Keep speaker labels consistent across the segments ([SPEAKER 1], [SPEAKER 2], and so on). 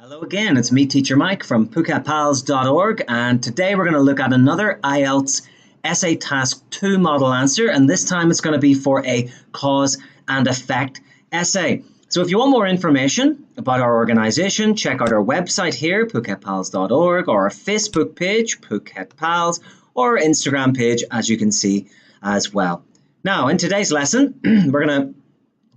[SPEAKER 1] Hello again, it's me, Teacher Mike from vocabpals.org, and today we're going to look at another IELTS Essay Task 2 model answer, and this time it's going to be for a cause and effect essay. So if you want more information about our organisation, check out our website here, vocabpals.org, or our Facebook page, Phuket Pals, or our Instagram page, as you can see as well. Now, in today's lesson, we're going to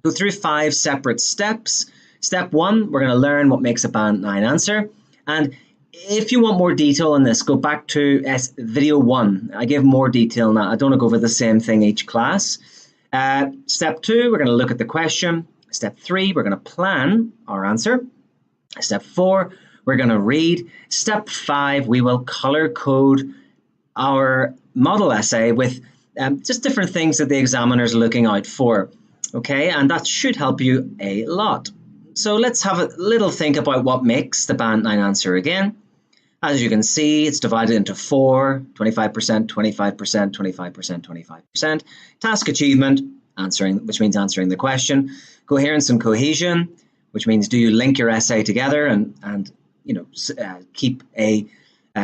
[SPEAKER 1] go through 5 separate steps. Step 1, we're going to learn what makes a Band 9 answer. And if you want more detail on this, go back to video 1. I give more detail now. I don't want to go over the same thing each class. Step 2, we're going to look at the question. Step 3, we're going to plan our answer. Step 4, we're going to read. Step 5, we will color code our model essay with just different things that the examiner is looking out for. Okay, and that should help you a lot. So let's have a little think about what makes the Band 9 answer again. As you can see, it's divided into 4, 25%, 25%, 25%, 25%. Task achievement, which means answering the question. Coherence and cohesion, which means do you link your essay together and keep a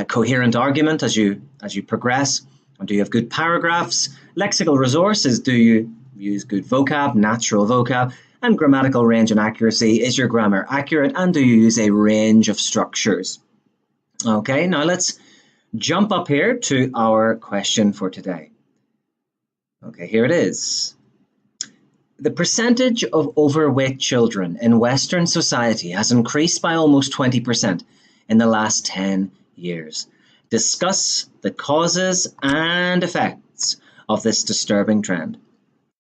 [SPEAKER 1] coherent argument as you progress. And do you have good paragraphs? Lexical resource is do you use good vocab, natural vocab. And grammatical range and accuracy, is your grammar accurate, and do you use a range of structures? Okay, now let's jump up here to our question for today. Okay, here it is. The percentage of overweight children in Western society has increased by almost 20% in the last 10 years. Discuss the causes and effects of this disturbing trend.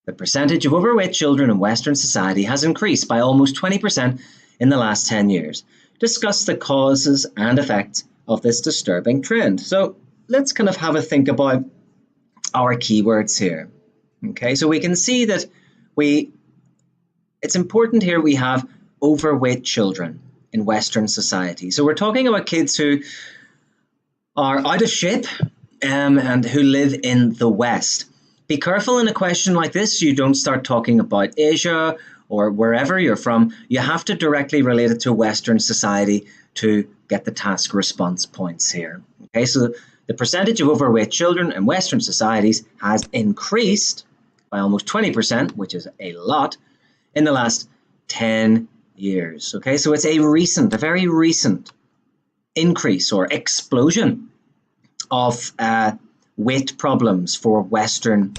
[SPEAKER 1] The percentage of overweight children in Western society has increased by almost 20% in the last 10 years. Discuss the causes and effects of this disturbing trend. So let's kind of have a think about our keywords here. Okay, so we can see that it's important here we have overweight children in Western society. So we're talking about kids who are out of shape and who live in the West. Be careful in a question like this, you don't start talking about Asia or wherever you're from. You have to directly relate it to Western society to get the task response points here. Okay, so the percentage of overweight children in Western societies has increased by almost 20%, which is a lot, in the last 10 years. Okay, so it's a very recent increase or explosion of weight problems for Western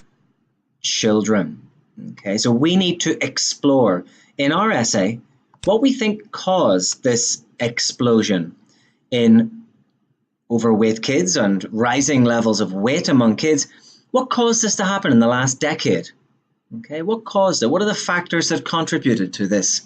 [SPEAKER 1] children. Okay, so we need to explore in our essay what we think caused this explosion in overweight kids and rising levels of weight among kids. What caused this to happen in the last decade? Okay, what caused it? What are the factors that contributed to this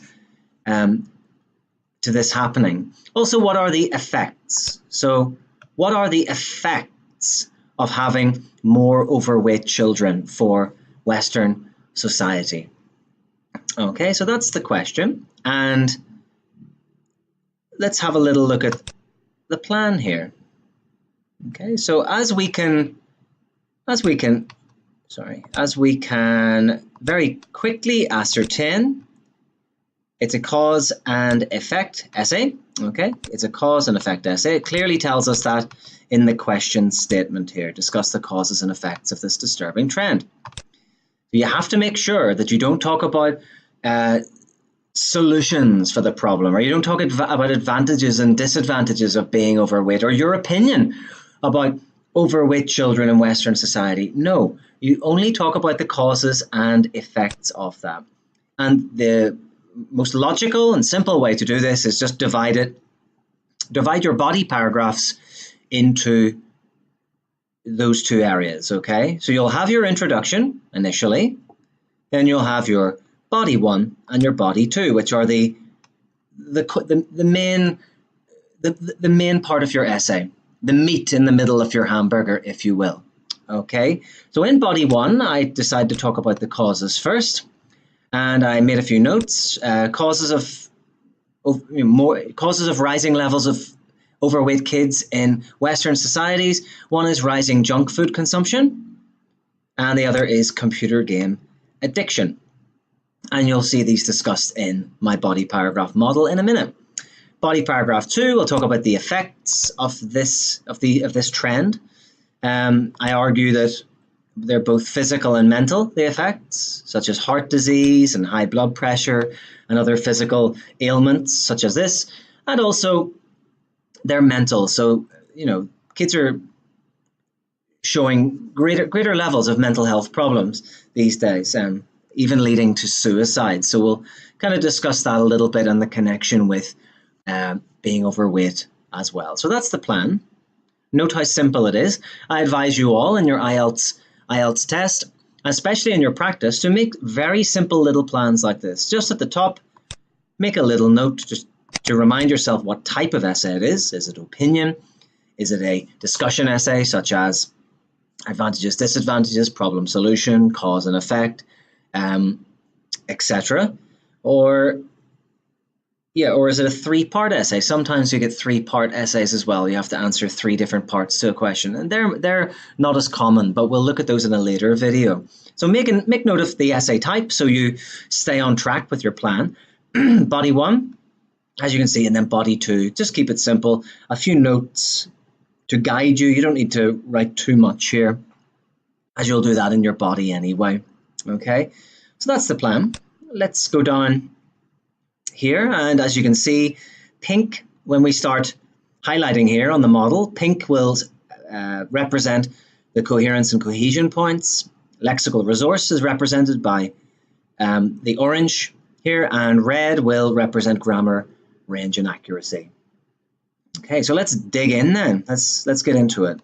[SPEAKER 1] happening? Also, what are the effects? So, what are the effects of having more overweight children for Western society? Okay, so that's the question. And let's have a little look at the plan here. Okay, so as we can very quickly ascertain, it's a cause and effect essay. Okay, it's a cause and effect essay. It clearly tells us that in the question statement here. Discuss the causes and effects of this disturbing trend. You have to make sure that you don't talk about solutions for the problem, or you don't talk about advantages and disadvantages of being overweight, or your opinion about overweight children in Western society. No, you only talk about the causes and effects of that. And the most logical and simple way to do this is just divide your body paragraphs into those two areas. Okay, so you'll have your introduction initially, then you'll have your body 1 and your body 2, which are the main part of your essay, the meat in the middle of your hamburger, if you will. Okay, so in body 1, I decided to talk about the causes first. And I made a few notes. Causes of rising levels of overweight kids in Western societies. One is rising junk food consumption, and the other is computer game addiction. And you'll see these discussed in my body paragraph model in a minute. Body paragraph 2, we'll talk about the effects of this trend. I argue that they're both physical and mental, the effects, such as heart disease and high blood pressure and other physical ailments such as this, and also they're mental. So, kids are showing greater levels of mental health problems these days, even leading to suicide. So we'll kind of discuss that a little bit and the connection with being overweight as well. So that's the plan. Note how simple it is. I advise you all in your IELTS test, especially in your practice, to make very simple little plans like this. Just at the top, make a little note just to remind yourself what type of essay it is. Is it opinion? Is it a discussion essay such as advantages, disadvantages, problem solution, cause and effect, etc.? Or is it a 3-part essay? Sometimes you get 3-part essays as well. You have to answer 3 different parts to a question, and they're not as common, but we'll look at those in a later video. So make note of the essay type so you stay on track with your plan. Body 1, as you can see, and then body 2. Just keep it simple. A few notes to guide you. You don't need to write too much here, as you'll do that in your body anyway. Okay, so that's the plan. Let's go down here, and as you can see, pink, when we start highlighting here on the model, pink will represent the coherence and cohesion points. Lexical resource is represented by the orange here, and red will represent grammar, range, and accuracy. Okay, so let's dig in then. Let's get into it.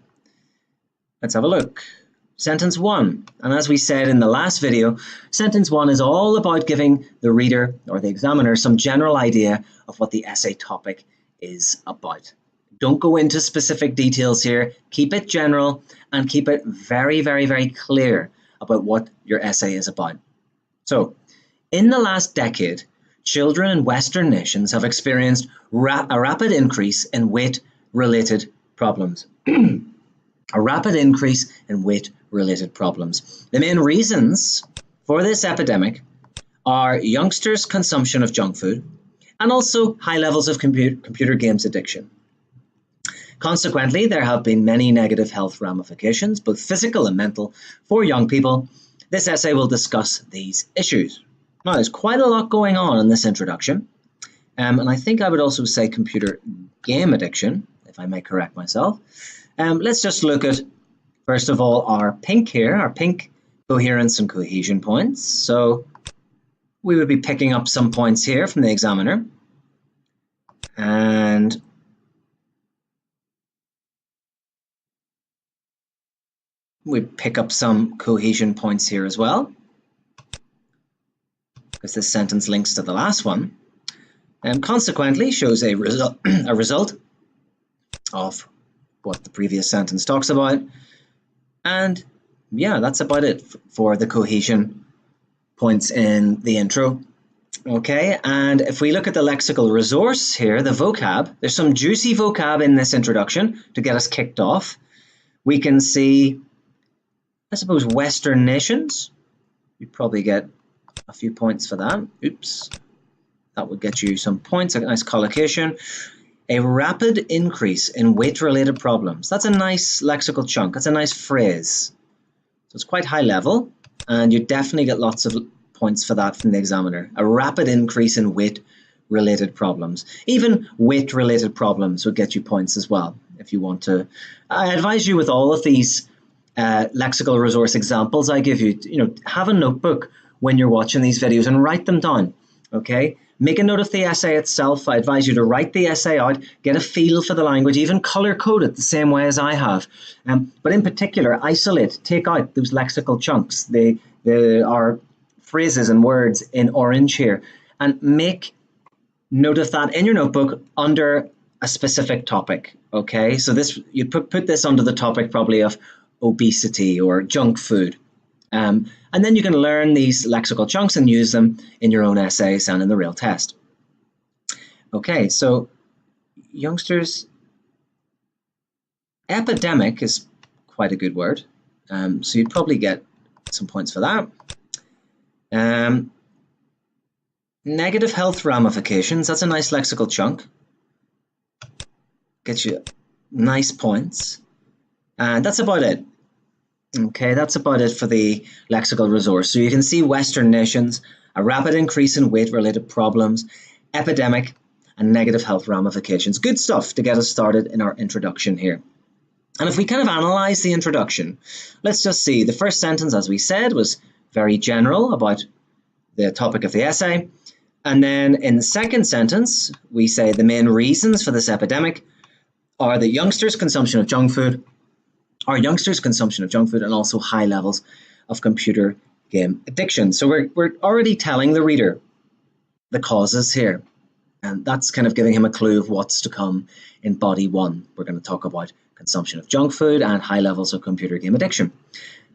[SPEAKER 1] Let's have a look. Sentence 1, and as we said in the last video, sentence 1 is all about giving the reader or the examiner some general idea of what the essay topic is about. Don't go into specific details here. Keep it general and keep it very, very, very clear about what your essay is about. So, in the last decade, children in Western nations have experienced a rapid increase in weight-related problems. A rapid increase in weight-related problems. The main reasons for this epidemic are youngsters' consumption of junk food and also high levels of computer games addiction. Consequently, there have been many negative health ramifications, both physical and mental, for young people. This essay will discuss these issues. Now, there's quite a lot going on in this introduction, and I think I would also say computer game addiction, if I may correct myself. Let's just look at, first of all, our pink here, our pink coherence and cohesion points. So we would be picking up some points here from the examiner. And we pick up some cohesion points here as well, because this sentence links to the last one. And consequently shows a result of what the previous sentence talks about. And yeah, that's about it for the cohesion points in the intro. Okay, and if we look at the lexical resource here, the vocab, there's some juicy vocab in this introduction to get us kicked off. We can see, I suppose, Western nations. You'd probably get a few points for that. Oops, that would get you some points, a nice collocation. A rapid increase in weight-related problems. That's a nice lexical chunk. That's a nice phrase. So it's quite high level, and you definitely get lots of points for that from the examiner. A rapid increase in weight-related problems. Even weight-related problems would get you points as well, if you want to. I advise you with all of these lexical resource examples I give you, have a notebook when you're watching these videos and write them down, okay? Make a note of the essay itself. I advise you to write the essay out, get a feel for the language, even color code it the same way as I have. But in particular, isolate, take out those lexical chunks. They are phrases and words in orange here. And make note of that in your notebook under a specific topic, okay? So this, you put this under the topic probably of obesity or junk food. And then you can learn these lexical chunks and use them in your own essays and in the real test. Okay, so youngsters, epidemic is quite a good word. So you'd probably get some points for that. Negative health ramifications, that's a nice lexical chunk. gets you nice points. And that's about it. Okay, that's about it for the lexical resource. So you can see Western nations, a rapid increase in weight-related problems, epidemic, and negative health ramifications. Good stuff to get us started in our introduction here. And if we kind of analyze the introduction, let's just see. The first sentence, as we said, was very general about the topic of the essay. And then in the second sentence, we say the main reasons for this epidemic are that youngsters' consumption of junk food, and also high levels of computer game addiction. So we're already telling the reader the causes here. And that's kind of giving him a clue of what's to come in body 1. We're going to talk about consumption of junk food and high levels of computer game addiction.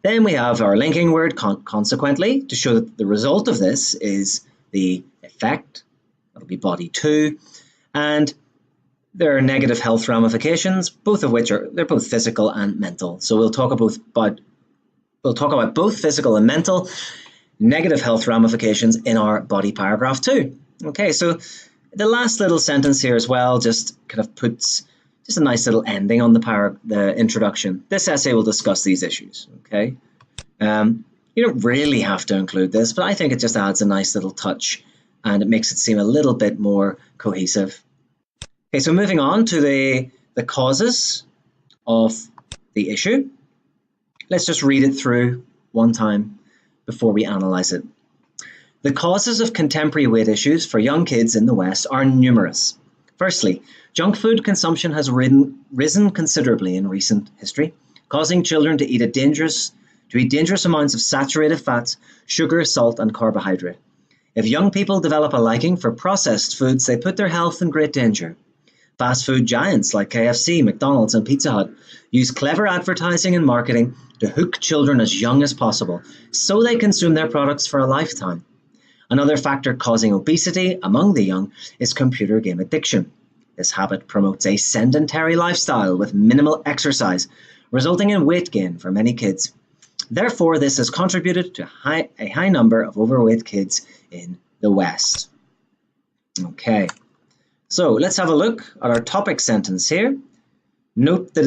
[SPEAKER 1] Then we have our linking word, consequently, to show that the result of this is the effect. That'll be body 2. And there are negative health ramifications, both of which they're both physical and mental. So we'll talk about both physical and mental negative health ramifications in our body paragraph 2. Okay, so the last little sentence here as well just kind of puts just a nice little ending on the introduction. This essay will discuss these issues. Okay, you don't really have to include this, but I think it just adds a nice little touch and it makes it seem a little bit more cohesive. Okay, so moving on to the causes of the issue. Let's just read it through one time before we analyze it. The causes of contemporary weight issues for young kids in the West are numerous. Firstly, junk food consumption has risen considerably in recent history, causing children to eat dangerous amounts of saturated fats, sugar, salt, and carbohydrate. If young people develop a liking for processed foods, they put their health in great danger. Fast food giants like KFC, McDonald's, and Pizza Hut use clever advertising and marketing to hook children as young as possible, so they consume their products for a lifetime. Another factor causing obesity among the young is computer game addiction. This habit promotes a sedentary lifestyle with minimal exercise, resulting in weight gain for many kids. Therefore, this has contributed to a high number of overweight kids in the West. Okay, so let's have a look at our topic sentence here. Note that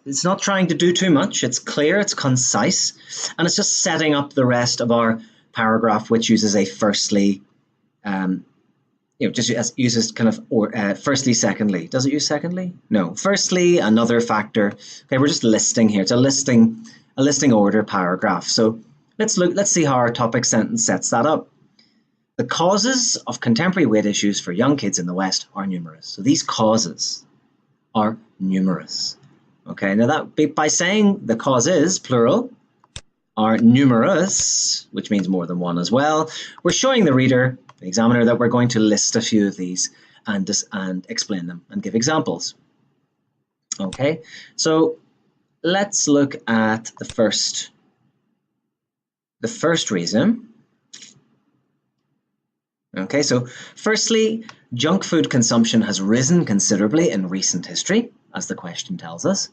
[SPEAKER 1] it's not trying to do too much. It's clear, it's concise, and it's just setting up the rest of our paragraph, which uses a firstly, uses kind of firstly, secondly. Does it use secondly? No. Firstly, another factor. Okay, we're just listing here. It's a listing order paragraph. So let's see how our topic sentence sets that up. The causes of contemporary weight issues for young kids in the West are numerous. So these causes are numerous. Okay, now that by saying the causes, plural, are numerous, which means more than one as well, we're showing the reader, the examiner, that we're going to list a few of these and explain them and give examples. Okay, so let's look at the first reason. Okay, so firstly, junk food consumption has risen considerably in recent history, as the question tells us,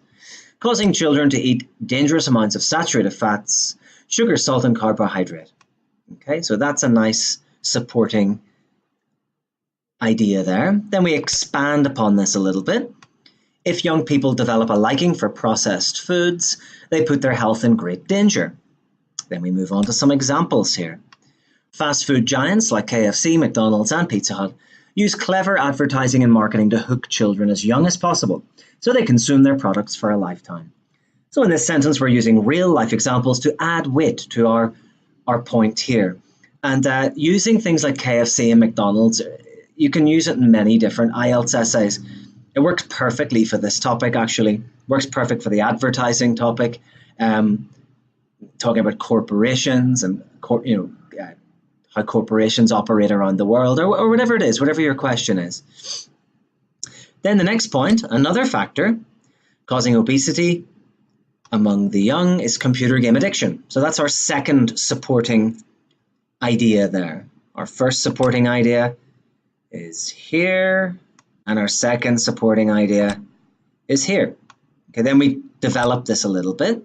[SPEAKER 1] causing children to eat dangerous amounts of saturated fats, sugar, salt, and carbohydrate. Okay, so that's a nice supporting idea there. Then we expand upon this a little bit. If young people develop a liking for processed foods, they put their health in great danger. Then we move on to some examples here. Fast food giants like KFC, McDonald's, and Pizza Hut use clever advertising and marketing to hook children as young as possible, so they consume their products for a lifetime. So in this sentence, we're using real-life examples to add wit to our point here. And using things like KFC and McDonald's, you can use it in many different IELTS essays. It works perfectly for this topic, actually. Works perfect for the advertising topic, talking about corporations and how corporations operate around the world, or whatever it is, whatever your question is. Then the next point, another factor causing obesity among the young is computer game addiction. So that's our second supporting idea there. Our first supporting idea is here, and our second supporting idea is here. Okay, then we develop this a little bit.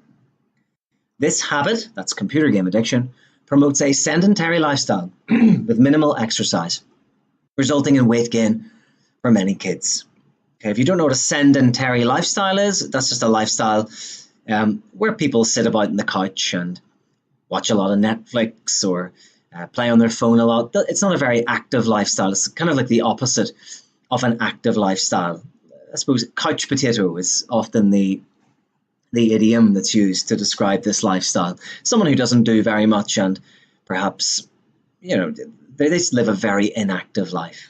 [SPEAKER 1] This habit, that's computer game addiction, promotes a sedentary lifestyle with minimal exercise, resulting in weight gain for many kids. Okay, if you don't know what a sedentary lifestyle is, that's just a lifestyle where people sit about on the couch and watch a lot of Netflix or play on their phone a lot. It's not a very active lifestyle. It's kind of like the opposite of an active lifestyle. I suppose couch potato is often the idiom that's used to describe this lifestyle. Someone who doesn't do very much and perhaps, they just live a very inactive life.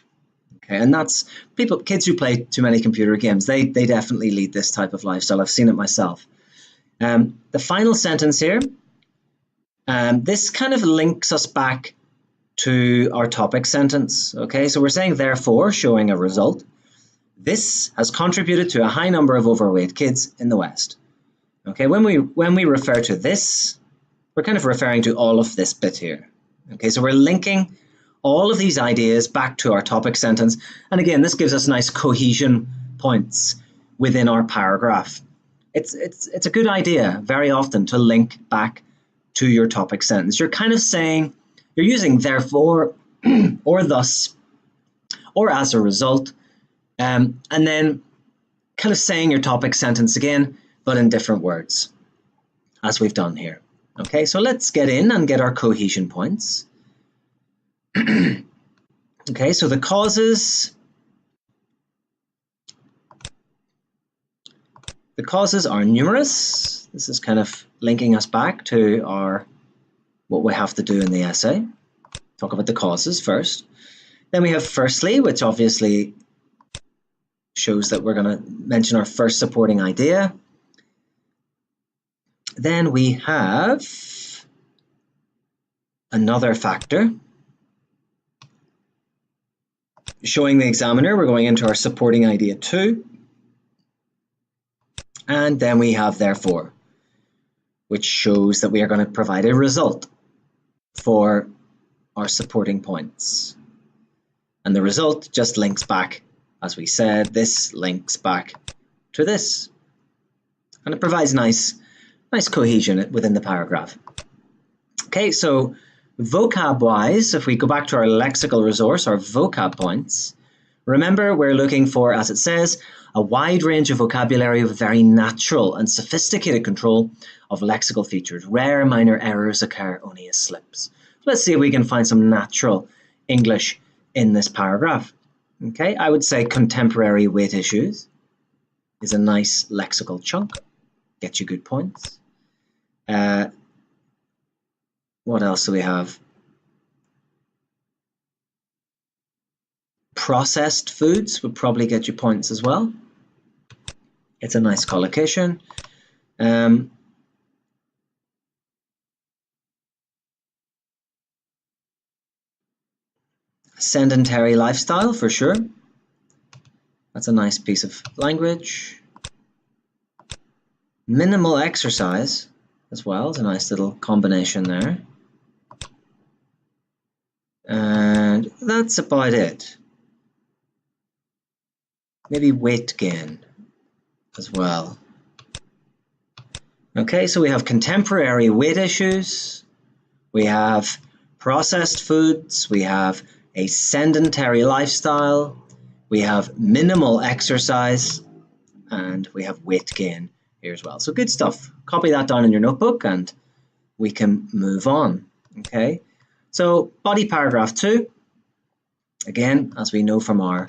[SPEAKER 1] Okay, and that's kids who play too many computer games, they definitely lead this type of lifestyle. I've seen it myself. The final sentence here, this kind of links us back to our topic sentence. Okay, so we're saying therefore, showing a result. This has contributed to a high number of overweight kids in the West. Okay, when we refer to this, we're kind of referring to all of this bit here. Okay, so we're linking all of these ideas back to our topic sentence. And again, this gives us nice cohesion points within our paragraph. It's a good idea very often to link back to your topic sentence. You're kind of saying, you're using therefore or thus or as a result, and then kind of saying your topic sentence again, but in different words, as we've done here. Okay, so let's get in and get our cohesion points. Okay, so the causes are numerous. This is kind of linking us back to what we have to do in the essay. Talk about the causes first. Then we have firstly, which obviously shows that we're going to mention our first supporting idea. Then we have another factor. Showing the examiner, we're going into our supporting idea 2. And then we have therefore, which shows that we are going to provide a result for our supporting points. And the result just links back, as we said, this links back to this. And it provides nice cohesion within the paragraph. Okay, so vocab-wise, if we go back to our lexical resource, our vocab points, remember we're looking for, as it says, a wide range of vocabulary with very natural and sophisticated control of lexical features. Rare minor errors occur only as slips. Let's see if we can find some natural English in this paragraph. Okay, I would say contemporary weight issues is a nice lexical chunk. Get you good points. What else do we have? Processed foods would probably get you points as well. It's a nice collocation. Sedentary lifestyle for sure. That's a nice piece of language. Minimal exercise as well. It's a nice little combination there. And that's about it. Maybe weight gain as well. Okay, so we have contemporary weight issues. We have processed foods. We have a sedentary lifestyle. We have minimal exercise. And we have weight gain here as well. So good stuff. Copy that down in your notebook and we can move on. Okay, so body paragraph 2. Again, as we know from our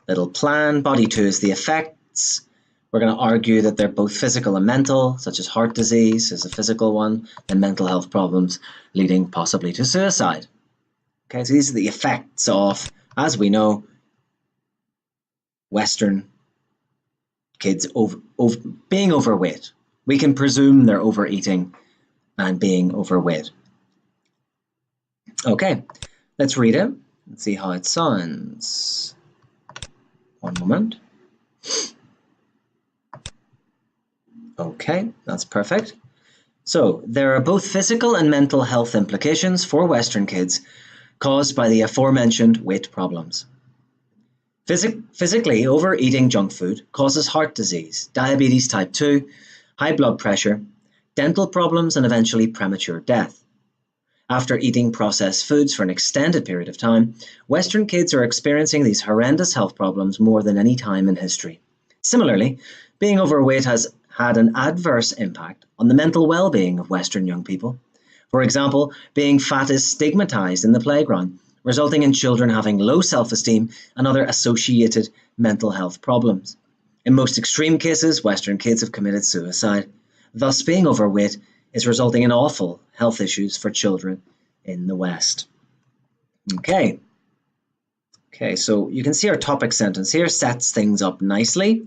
[SPEAKER 1] little plan, body 2 is the effects. We're going to argue that they're both physical and mental, such as heart disease is a physical one, and mental health problems leading possibly to suicide. Okay, so these are the effects of, as we know, Western kids being overweight. We can presume they're overeating and being overweight. Okay, let's read it and see how it sounds. One moment. Okay, that's perfect. So, there are both physical and mental health implications for Western kids caused by the aforementioned weight problems. Physically, overeating junk food causes heart disease, diabetes type 2, high blood pressure, dental problems, and eventually premature death. After eating processed foods for an extended period of time, Western kids are experiencing these horrendous health problems more than any time in history. Similarly, being overweight has had an adverse impact on the mental well-being of Western young people. For example, being fat is stigmatized in the playground, resulting in children having low self-esteem and other associated mental health problems. In most extreme cases, Western kids have committed suicide. Thus, being overweight is resulting in awful health issues for children in the West. Okay, so you can see our topic sentence here sets things up nicely.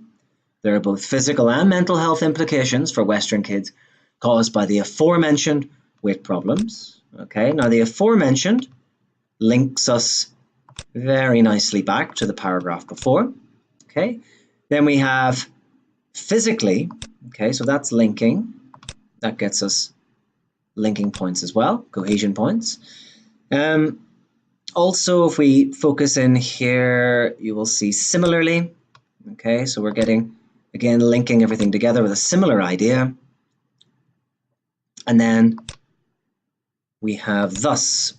[SPEAKER 1] There are both physical and mental health implications for Western kids caused by the aforementioned weight problems. Okay, now the aforementioned links us very nicely back to the paragraph before. Okay, then we have physically. Okay, so that's linking. That gets us linking points as well, cohesion points. Also, if we focus in here, you will see similarly. Okay, so we're getting, again, linking everything together with a similar idea. And then we have thus,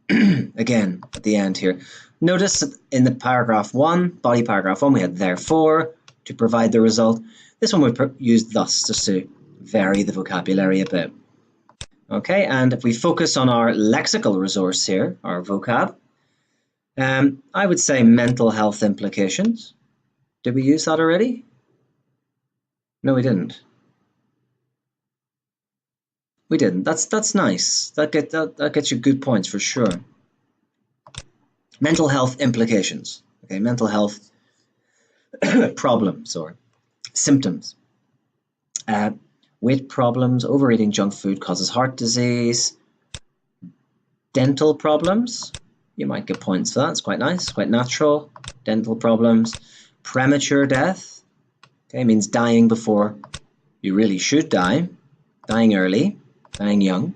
[SPEAKER 1] again, at the end here. Notice in the paragraph 1, body paragraph 1, we had therefore to provide the result. This one we used thus just to vary the vocabulary a bit. Okay, and if we focus on our lexical resource here, our vocab, I would say mental health implications. Did we use that already? No, we didn't. We didn't. That's nice. That gets you good points for sure. Mental health implications. Okay, mental health problems or symptoms. Weight problems, overeating junk food causes heart disease. Dental problems, you might get points for that. It's quite nice, quite natural. Dental problems. Premature death, okay, means dying before you really should die. Dying early, dying young.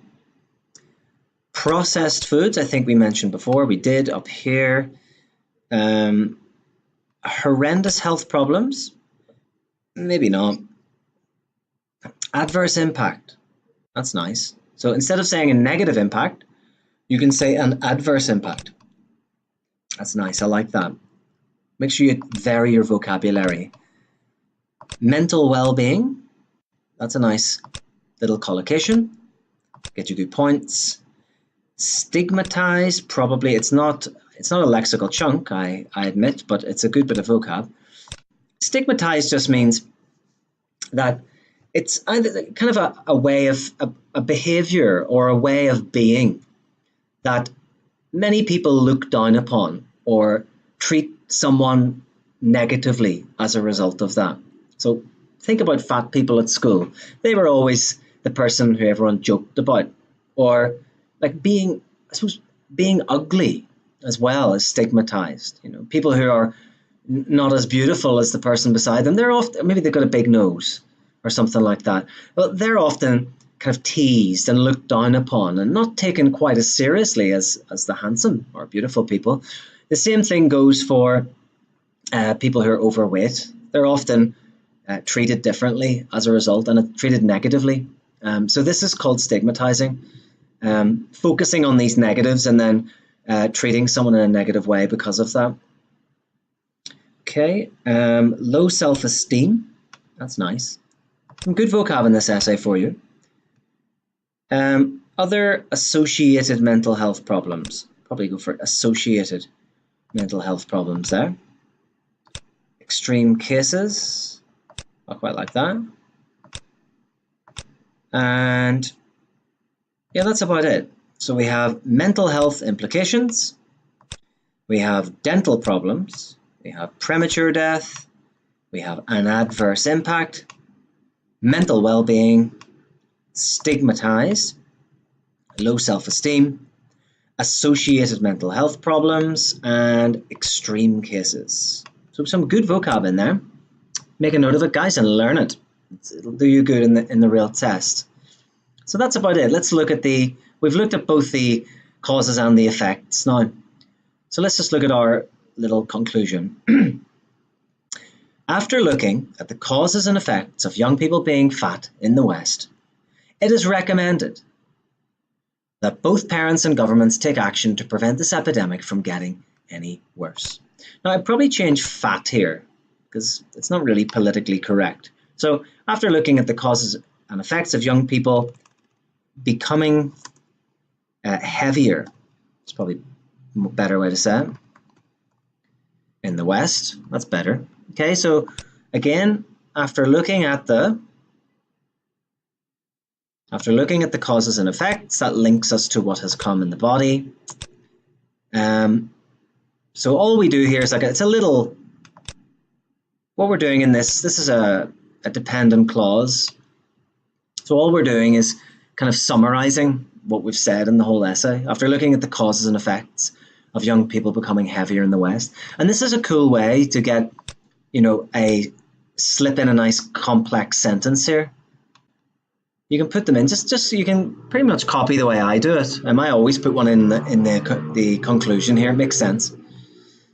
[SPEAKER 1] Processed foods, I think we mentioned before. We did up here. Horrendous health problems, maybe not. Adverse impact, that's nice. So instead of saying a negative impact, you can say an adverse impact. That's nice, I like that. Make sure you vary your vocabulary. Mental well-being, that's a nice little collocation. Get you good points. Stigmatize, probably it's not a lexical chunk, I admit, but it's a good bit of vocab. Stigmatize just means that it's either kind of a way of a behavior or a way of being that many people look down upon or treat someone negatively as a result of that. So think about fat people at school. They were always the person who everyone joked about, or like being ugly as well as stigmatized. You know, people who are not as beautiful as the person beside them, they're often, maybe they've got a big nose or something like that. Well, they're often kind of teased and looked down upon and not taken quite as seriously as the handsome or beautiful people. The same thing goes for people who are overweight. They're often treated differently as a result and treated negatively. So this is called stigmatizing, focusing on these negatives and then treating someone in a negative way because of that. Okay, low self-esteem, that's nice. Some good vocab in this essay for you. Other associated mental health problems. Probably go for associated mental health problems there. Extreme cases. I quite like that. And yeah, that's about it. So we have mental health implications. We have dental problems. We have premature death. We have an adverse impact. Mental well-being, stigmatized, low self-esteem, associated mental health problems, and extreme cases. So some good vocab in there. Make a note of it, guys, and learn it. It'll do you good in the real test. So that's about it. Let's look at we've looked at both the causes and the effects now. So let's just look at our little conclusion. After looking at the causes and effects of young people being fat in the West, it is recommended that both parents and governments take action to prevent this epidemic from getting any worse. Now, I'd probably change fat here because it's not really politically correct. So after looking at the causes and effects of young people becoming heavier, it's probably a better way to say it, in the West, that's better. Okay, so again, after looking at the causes and effects, that links us to what has come in the body. So all we do here is it's a little, what we're doing in this is a dependent clause. So all we're doing is kind of summarizing what we've said in the whole essay after looking at the causes and effects of young people becoming heavier in the West. And this is a cool way to get, slip in a nice complex sentence here. You can put them in, just you can pretty much copy the way I do it. I might always put one in the conclusion here. It makes sense.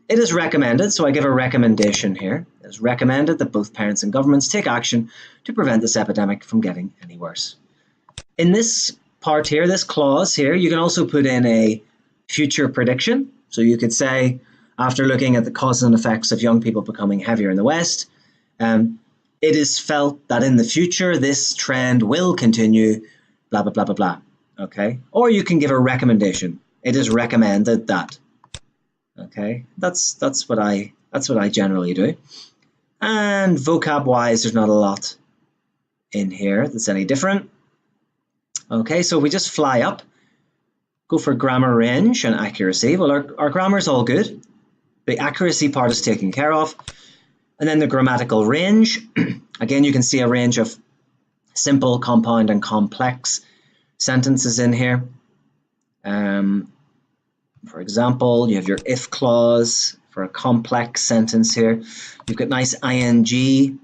[SPEAKER 1] It is recommended, so I give a recommendation here. It is recommended that both parents and governments take action to prevent this epidemic from getting any worse. In this part here, this clause here, you can also put in a future prediction. So you could say, after looking at the causes and effects of young people becoming heavier in the West, it is felt that in the future this trend will continue, blah, blah, blah, blah, blah. Okay? Or you can give a recommendation. It is recommended that. Okay? That's what I generally do. And vocab-wise, there's not a lot in here that's any different. Okay, so we just fly up, go for grammar range and accuracy. Well, our grammar is all good. The accuracy part is taken care of. And then the grammatical range. Again, you can see a range of simple, compound, and complex sentences in here. For example, you have your if clause for a complex sentence here. You've got nice ing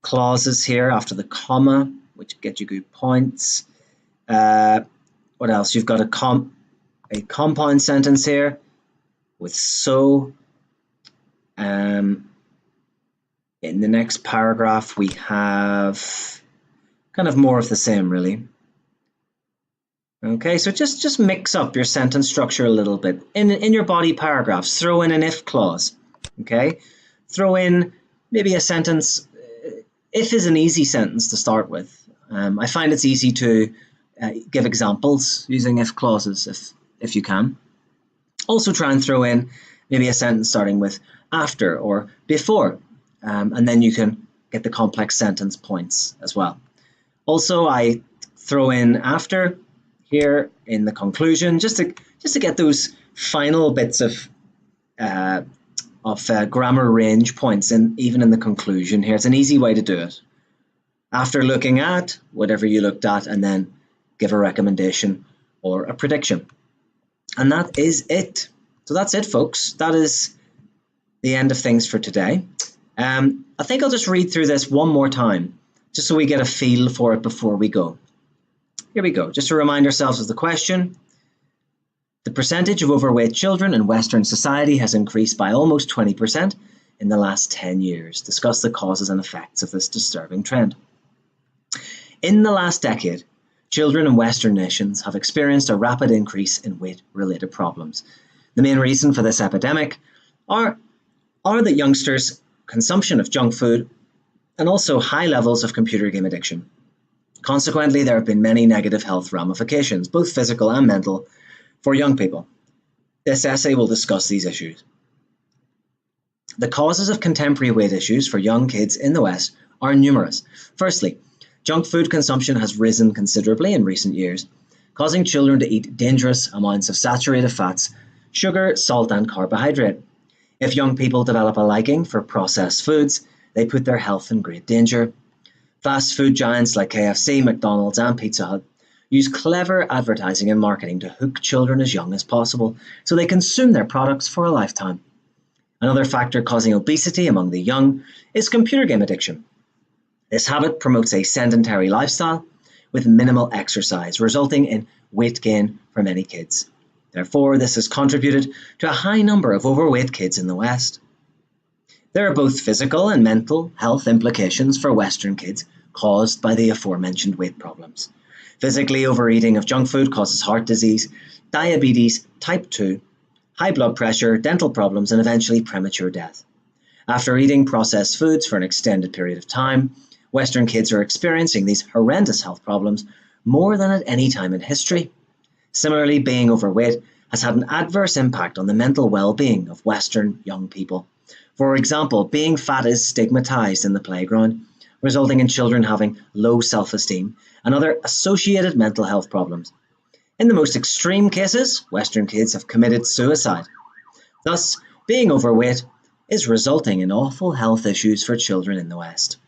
[SPEAKER 1] clauses here after the comma, which get you good points. What else? You've got a compound sentence here with so. In the next paragraph, we have kind of more of the same, really. Okay, so just mix up your sentence structure a little bit. In your body paragraphs, throw in an if clause. Okay, throw in maybe a sentence. If is an easy sentence to start with. I find it's easy to give examples using if clauses if you can. Also try and throw in maybe a sentence starting with after or before. And then you can get the complex sentence points as well. Also, I throw in after here in the conclusion just to get those final bits of grammar range points, and even in the conclusion here. It's an easy way to do it. After looking at whatever you looked at, and then give a recommendation or a prediction. And that is it. So that's it, folks. That is the end of things for today. I think I'll just read through this one more time, just so we get a feel for it before we go. Here we go. Just to remind ourselves of the question. The percentage of overweight children in Western society has increased by almost 20% in the last 10 years. Discuss the causes and effects of this disturbing trend. In the last decade, children in Western nations have experienced a rapid increase in weight-related problems. The main reason for this epidemic are that youngsters' consumption of junk food and also high levels of computer game addiction. Consequently, there have been many negative health ramifications, both physical and mental, for young people. This essay will discuss these issues. The causes of contemporary weight issues for young kids in the West are numerous. Firstly, junk food consumption has risen considerably in recent years, causing children to eat dangerous amounts of saturated fats, sugar, salt, and carbohydrate. If young people develop a liking for processed foods, they put their health in great danger. Fast food giants like KFC, McDonald's, and Pizza Hut use clever advertising and marketing to hook children as young as possible so they consume their products for a lifetime. Another factor causing obesity among the young is computer game addiction. This habit promotes a sedentary lifestyle with minimal exercise, resulting in weight gain for many kids. Therefore, this has contributed to a high number of overweight kids in the West. There are both physical and mental health implications for Western kids caused by the aforementioned weight problems. Physically, overeating of junk food causes heart disease, diabetes, type 2, high blood pressure, dental problems, and eventually premature death. After eating processed foods for an extended period of time, Western kids are experiencing these horrendous health problems more than at any time in history. Similarly, being overweight has had an adverse impact on the mental well-being of Western young people. For example, being fat is stigmatized in the playground, resulting in children having low self-esteem and other associated mental health problems. In the most extreme cases, Western kids have committed suicide. Thus, being overweight is resulting in awful health issues for children in the West.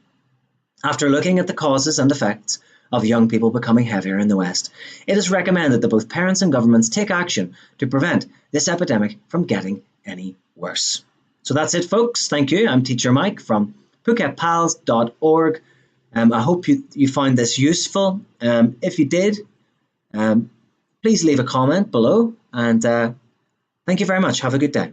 [SPEAKER 1] After looking at the causes and effects of young people becoming heavier in the West, it is recommended that both parents and governments take action to prevent this epidemic from getting any worse. So that's it, folks. Thank you. I'm Teacher Mike from PhuketPals.org. I hope you found this useful. If you did, please leave a comment below, and thank you very much. Have a good day.